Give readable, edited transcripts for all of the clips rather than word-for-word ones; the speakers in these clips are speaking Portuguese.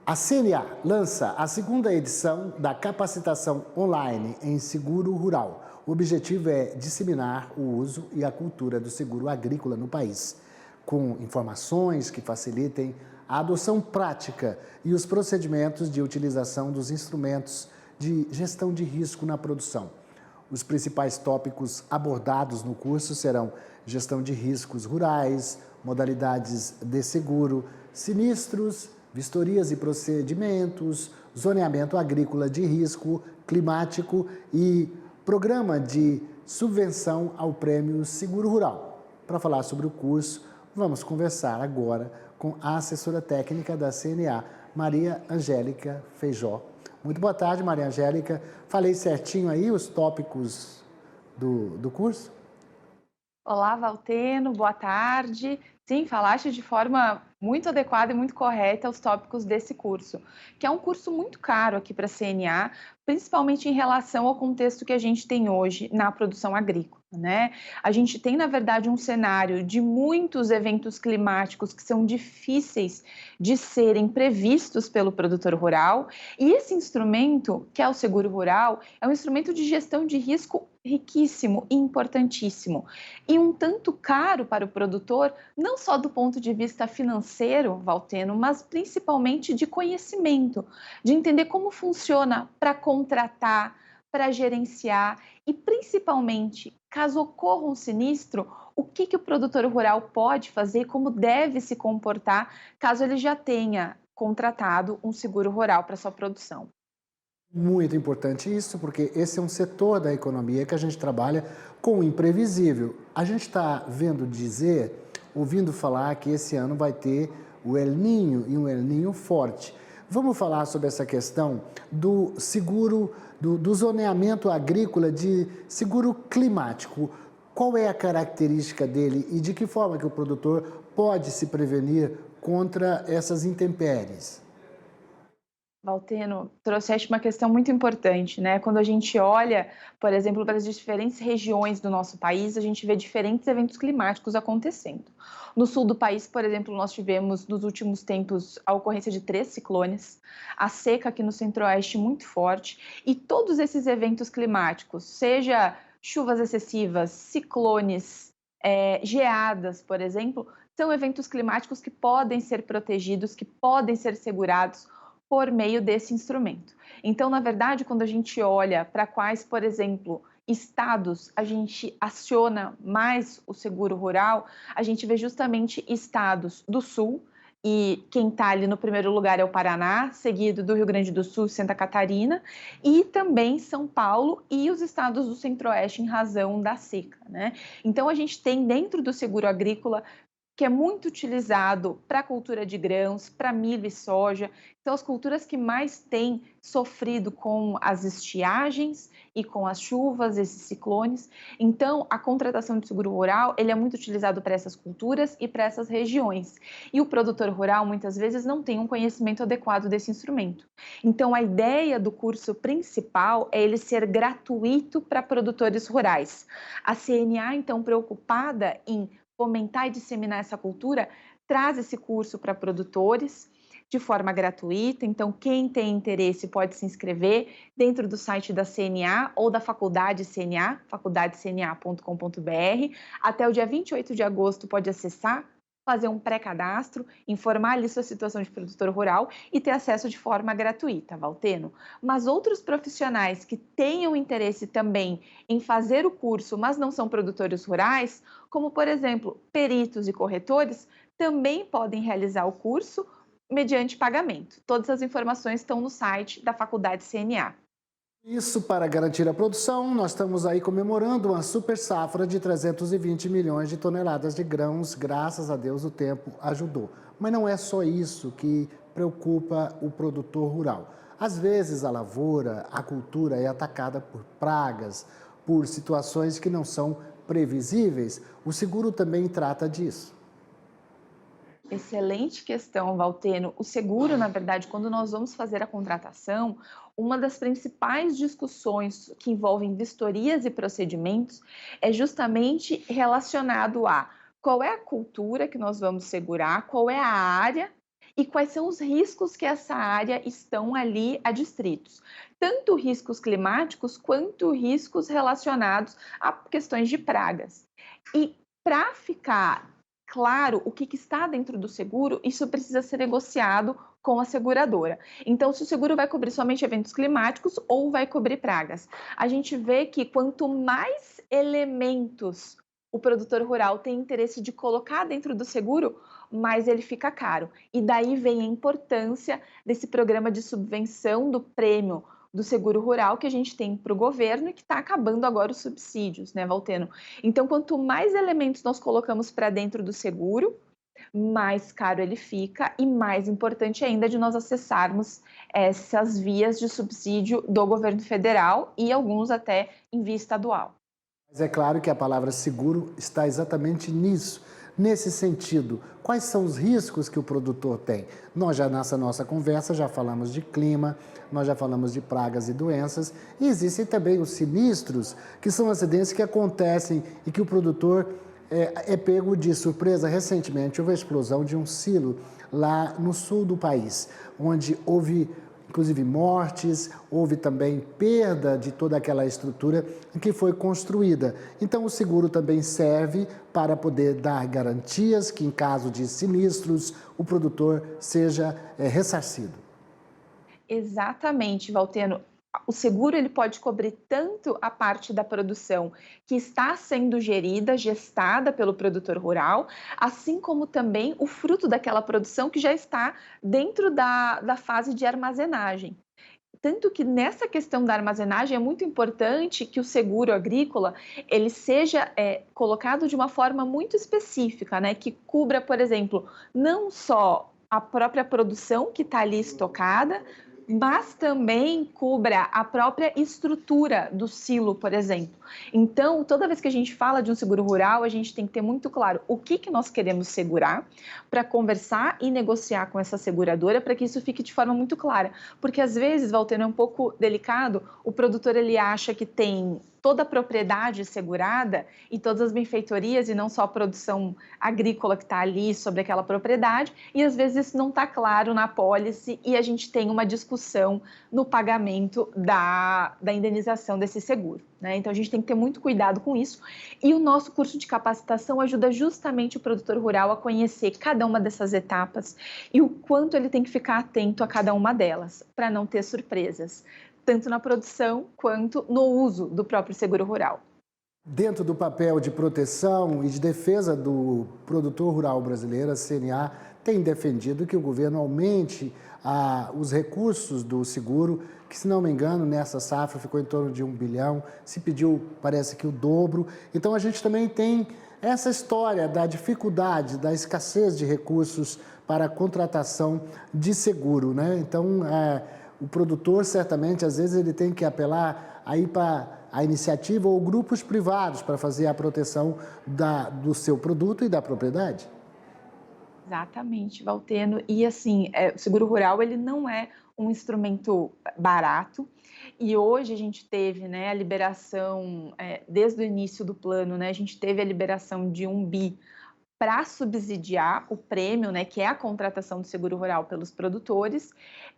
A CNA lança a segunda edição da capacitação online em seguro rural. O objetivo é disseminar o uso e a cultura do seguro agrícola no país, com informações que facilitem a adoção prática e os procedimentos de utilização dos instrumentos de gestão de risco na produção. Os principais tópicos abordados no curso serão gestão de riscos rurais, modalidades de seguro, sinistros, vistorias e procedimentos, zoneamento agrícola de risco climático e programa de subvenção ao Prêmio Seguro Rural. Para falar sobre o curso, vamos conversar agora com a assessora técnica da CNA, Maria Angélica Feijó. Muito boa tarde, Maria Angélica. Falei certinho aí os tópicos do curso? Olá, Valteno, boa tarde. Sim, falaste de forma muito adequada e muito correta os tópicos desse curso, que é um curso muito caro aqui para a CNA, principalmente em relação ao contexto que a gente tem hoje na produção agrícola, né? A gente tem, na verdade, um cenário de muitos eventos climáticos que são difíceis de serem previstos pelo produtor rural, e esse instrumento, que é o seguro rural, é um instrumento de gestão de risco riquíssimo e importantíssimo, e um tanto caro para o produtor, não só do ponto de vista financeiro, Valteno, mas principalmente de conhecimento, de entender como funciona para contratar, para gerenciar e principalmente, caso ocorra um sinistro, o que o produtor rural pode fazer, como deve se comportar, caso ele já tenha contratado um seguro rural para sua produção. Muito importante isso, porque esse é um setor da economia que a gente trabalha com o imprevisível. A gente está ouvindo falar que esse ano vai ter o El Niño e um El Niño forte. Vamos falar sobre essa questão do seguro, do zoneamento agrícola de seguro climático. Qual é a característica dele e de que forma que o produtor pode se prevenir contra essas intempéries? Valteno, trouxeste uma questão muito importante, né? Quando a gente olha, por exemplo, para as diferentes regiões do nosso país, a gente vê diferentes eventos climáticos acontecendo. No sul do país, por exemplo, nós tivemos nos últimos tempos a ocorrência de 3 ciclones, a seca aqui no centro-oeste muito forte, e todos esses eventos climáticos, seja chuvas excessivas, ciclones, geadas, por exemplo, são eventos climáticos que podem ser protegidos, que podem ser segurados por meio desse instrumento. Então, na verdade, quando a gente olha para quais, por exemplo, estados a gente aciona mais o seguro rural, a gente vê justamente estados do sul, e quem está ali no primeiro lugar é o Paraná, seguido do Rio Grande do Sul e Santa Catarina, e também São Paulo e os estados do centro-oeste em razão da seca, né? Então, a gente tem dentro do seguro agrícola que é muito utilizado para a cultura de grãos, para milho e soja. São as culturas que mais têm sofrido com as estiagens e com as chuvas, esses ciclones. Então, a contratação de seguro rural, ele é muito utilizado para essas culturas e para essas regiões. E o produtor rural, muitas vezes, não tem um conhecimento adequado desse instrumento. Então, a ideia do curso principal é ele ser gratuito para produtores rurais. A CNA, então, preocupada em fomentar e disseminar essa cultura, traz esse curso para produtores de forma gratuita. Então, quem tem interesse pode se inscrever dentro do site da CNA ou da Faculdade CNA, faculdadecna.com.br. Até o dia 28 de agosto pode acessar, fazer um pré-cadastro, informar ali sua situação de produtor rural e ter acesso de forma gratuita, Valteno. Mas outros profissionais que tenham interesse também em fazer o curso, mas não são produtores rurais, como, por exemplo, peritos e corretores, também podem realizar o curso mediante pagamento. Todas as informações estão no site da Faculdade CNA. Isso para garantir a produção, nós estamos aí comemorando uma super safra de 320 milhões de toneladas de grãos. Graças a Deus o tempo ajudou. Mas não é só isso que preocupa o produtor rural. Às vezes a lavoura, a cultura é atacada por pragas, por situações que não são previsíveis. O seguro também trata disso. Excelente questão, Valteno. O seguro, na verdade, quando nós vamos fazer a contratação, uma das principais discussões que envolvem vistorias e procedimentos é justamente relacionado a qual é a cultura que nós vamos segurar, qual é a área e quais são os riscos que essa área estão ali adstritos. Tanto riscos climáticos quanto riscos relacionados a questões de pragas. E para ficar claro o que está dentro do seguro, isso precisa ser negociado com a seguradora. Então, se o seguro vai cobrir somente eventos climáticos ou vai cobrir pragas. A gente vê que quanto mais elementos o produtor rural tem interesse de colocar dentro do seguro, mais ele fica caro. E daí vem a importância desse programa de subvenção do prêmio do seguro rural que a gente tem para o governo e que está acabando agora os subsídios, né, Valteno? Então, quanto mais elementos nós colocamos para dentro do seguro, mais caro ele fica e mais importante ainda de nós acessarmos essas vias de subsídio do governo federal e alguns até em via estadual. Mas é claro que a palavra seguro está exatamente nisso. Nesse sentido, quais são os riscos que o produtor tem? Nós já nessa nossa conversa já falamos de clima, nós já falamos de pragas e doenças, e existem também os sinistros, que são acidentes que acontecem e que o produtor é pego de surpresa. Recentemente houve a explosão de um silo lá no sul do país, onde houve inclusive mortes, houve também perda de toda aquela estrutura que foi construída. Então o seguro também serve para poder dar garantias que em caso de sinistros o produtor seja ressarcido. Exatamente, Valteno. O seguro ele pode cobrir tanto a parte da produção que está sendo gerida, gestada pelo produtor rural, assim como também o fruto daquela produção que já está dentro da fase de armazenagem. Tanto que nessa questão da armazenagem é muito importante que o seguro agrícola ele seja colocado de uma forma muito específica, né? Que cubra, por exemplo, não só a própria produção que está ali estocada, mas também cubra a própria estrutura do silo, por exemplo. Então, toda vez que a gente fala de um seguro rural, a gente tem que ter muito claro o que nós queremos segurar para conversar e negociar com essa seguradora para que isso fique de forma muito clara. Porque às vezes, Valtero, é um pouco delicado, o produtor ele acha que tem toda a propriedade segurada e todas as benfeitorias e não só a produção agrícola que está ali sobre aquela propriedade e às vezes isso não está claro na apólice e a gente tem uma discussão no pagamento da indenização desse seguro, né? Então a gente tem que ter muito cuidado com isso e o nosso curso de capacitação ajuda justamente o produtor rural a conhecer cada uma dessas etapas e o quanto ele tem que ficar atento a cada uma delas para não ter surpresas, tanto na produção quanto no uso do próprio seguro rural. Dentro do papel de proteção e de defesa do produtor rural brasileiro, a CNA tem defendido que o governo aumente os recursos do seguro, que, se não me engano, nessa safra ficou em torno de 1 bilhão, se pediu, parece que o dobro. Então, a gente também tem essa história da dificuldade, da escassez de recursos para a contratação de seguro, né? Então, o produtor, certamente, às vezes, ele tem que apelar aí para a iniciativa ou grupos privados para fazer a proteção do seu produto e da propriedade. Exatamente, Valteno. E assim, o seguro rural ele não é um instrumento barato. E hoje a gente teve, né, a liberação, desde o início do plano, né, a gente teve a liberação de 1 bi para subsidiar o prêmio, né, que é a contratação do seguro rural pelos produtores.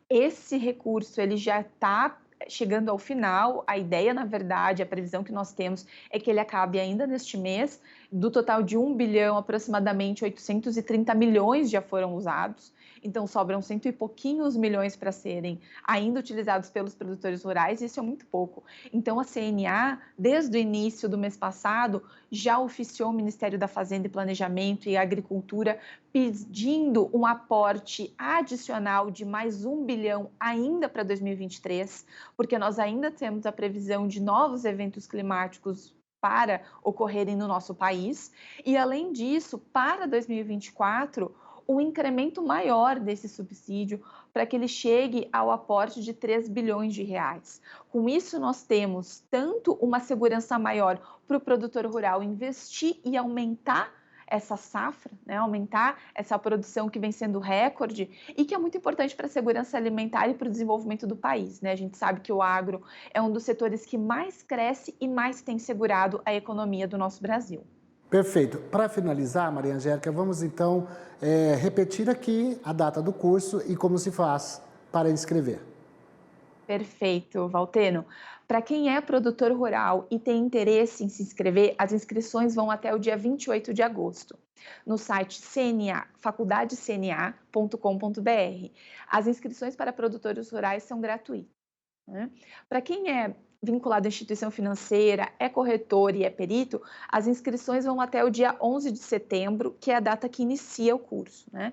Esse recurso ele já está chegando ao final. A ideia, na verdade, a previsão que nós temos é que ele acabe ainda neste mês. Do total de 1 bilhão, aproximadamente 830 milhões já foram usados. Então, sobram cento e pouquinhos milhões para serem ainda utilizados pelos produtores rurais, e isso é muito pouco. Então, a CNA, desde o início do mês passado, já oficiou o Ministério da Fazenda e Planejamento e Agricultura pedindo um aporte adicional de mais 1 bilhão ainda para 2023, porque nós ainda temos a previsão de novos eventos climáticos para ocorrerem no nosso país. E, além disso, para 2024, um incremento maior desse subsídio para que ele chegue ao aporte de 3 bilhões de reais. Com isso, nós temos tanto uma segurança maior para o produtor rural investir e aumentar essa safra, né, aumentar essa produção que vem sendo recorde e que é muito importante para a segurança alimentar e para o desenvolvimento do país, né? A gente sabe que o agro é um dos setores que mais cresce e mais tem segurado a economia do nosso Brasil. Perfeito. Para finalizar, Maria Angélica, vamos então repetir aqui a data do curso e como se faz para inscrever. Perfeito, Valteno. Para quem é produtor rural e tem interesse em se inscrever, as inscrições vão até o dia 28 de agosto, no site faculdadecna.com.br. As inscrições para produtores rurais são gratuitas, né? Para quem é vinculado à instituição financeira, é corretor e é perito, as inscrições vão até o dia 11 de setembro, que é a data que inicia o curso, né?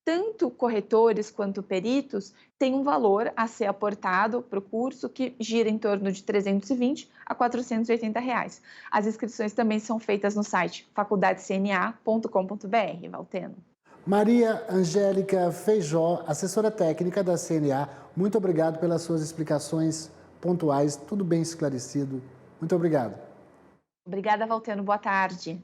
Tanto corretores quanto peritos têm um valor a ser aportado para o curso que gira em torno de R$ 320 a R$ 480. As inscrições também são feitas no site faculdadecna.com.br, Valteno. Maria Angélica Feijó, assessora técnica da CNA, muito obrigado pelas suas explicações pontuais, tudo bem esclarecido. Muito obrigado. Obrigada, Valteno. Boa tarde.